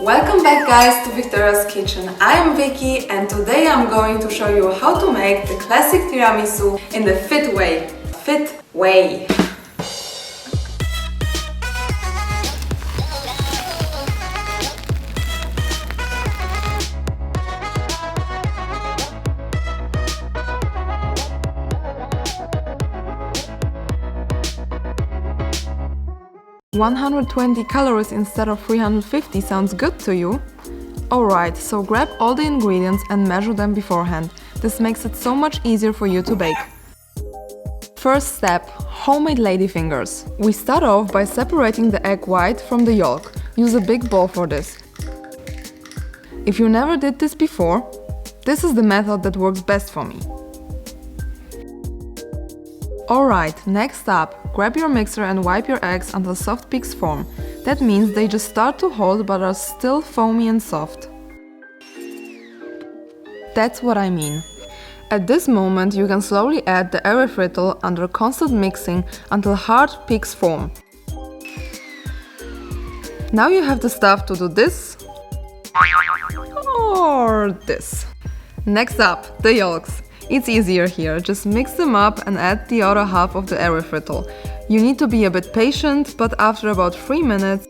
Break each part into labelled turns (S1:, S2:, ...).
S1: Welcome back guys to Victoria's Kitchen. I am Vicky and today I'm going to show you how to make the classic tiramisu in the fit way. Fit way. $120 calories instead of 350 sounds good to you? Alright, so grab all the ingredients and measure them beforehand. This makes it so much easier for you to bake. First step, homemade ladyfingers. We start off by separating the egg white from the yolk. Use a big bowl for this. If you never did this before, this is the method that works best for me. Alright, next up, grab your mixer and wipe your eggs until soft peaks form. That means they just start to hold but are still foamy and soft. That's what I mean. At this moment you can slowly add the erythritol under constant mixing until hard peaks form. Now you have the stuff to do this or this. Next up, the yolks. It's easier here, just mix them up and add the other half of the erythritol. You need to be a bit patient, but after about 3 minutes,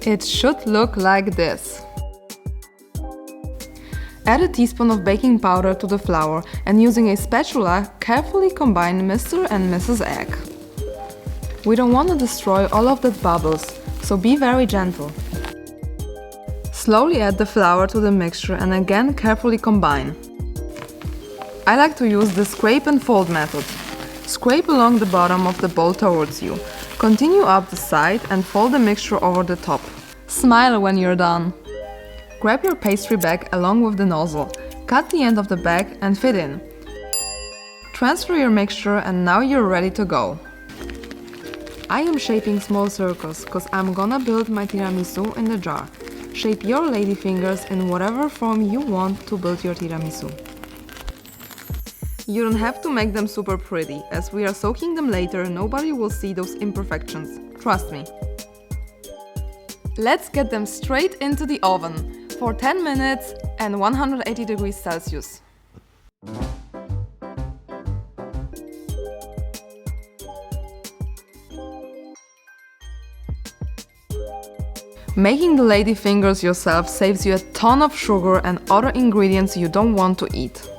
S1: it should look like this. Add a teaspoon of baking powder to the flour and using a spatula, carefully combine Mr. and Mrs. Egg. We don't want to destroy all of the bubbles, so be very gentle. Slowly add the flour to the mixture and again carefully combine. I like to use the scrape and fold method. Scrape along the bottom of the bowl towards you. Continue up the side and fold the mixture over the top. Smile when you're done. Grab your pastry bag along with the nozzle. Cut the end of the bag and fit in. Transfer your mixture and now you're ready to go. I am shaping small circles cause I'm gonna build my tiramisu in the jar. Shape your ladyfingers in whatever form you want to build your tiramisu. You don't have to make them super pretty, as we are soaking them later, nobody will see those imperfections, trust me. Let's get them straight into the oven for 10 minutes and 180 degrees Celsius. Making the ladyfingers yourself saves you a ton of sugar and other ingredients you don't want to eat.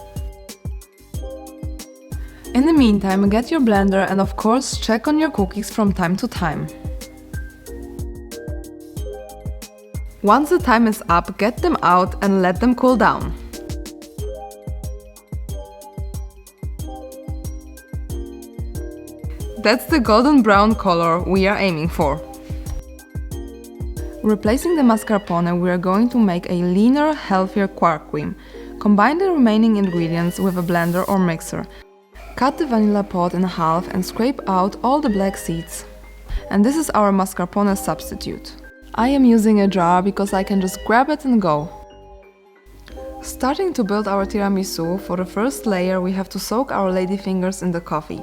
S1: In the meantime, get your blender and of course check on your cookies from time to time. Once the time is up, get them out and let them cool down. That's the golden brown color we are aiming for. Replacing the mascarpone, we are going to make a leaner, healthier quark cream. Combine the remaining ingredients with a blender or mixer. Cut the vanilla pod in half and scrape out all the black seeds. And this is our mascarpone substitute. I am using a jar because I can just grab it and go. Starting to build our tiramisu, for the first layer we have to soak our ladyfingers in the coffee.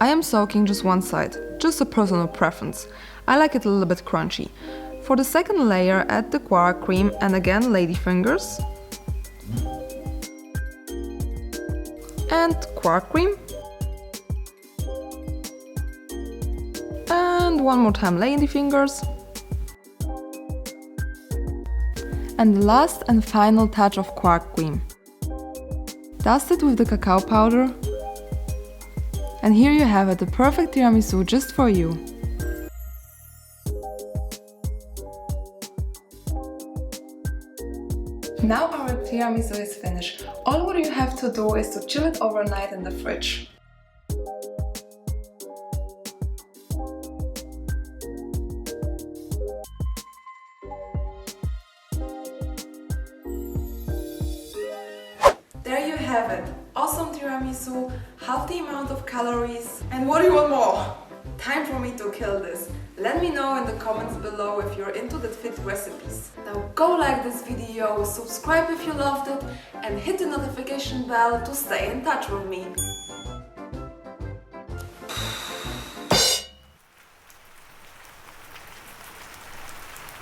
S1: I am soaking just one side, just a personal preference. I like it a little bit crunchy. For the second layer, add the quark cream and again ladyfingers. And quark cream. And one more time ladyfingers. And the last and final touch of quark cream. Dust it with the cacao powder. And here you have it, the perfect tiramisu just for you. Now our tiramisu is finished. All what you have to do is to chill it overnight in the fridge. There you have it. Awesome tiramisu, half the amount of calories. And what do you want more? Time for me to kill this. Let me know in the comments below if you're into the fit recipes. Now go like this video, subscribe if you loved it, and hit the notification bell to stay in touch with me.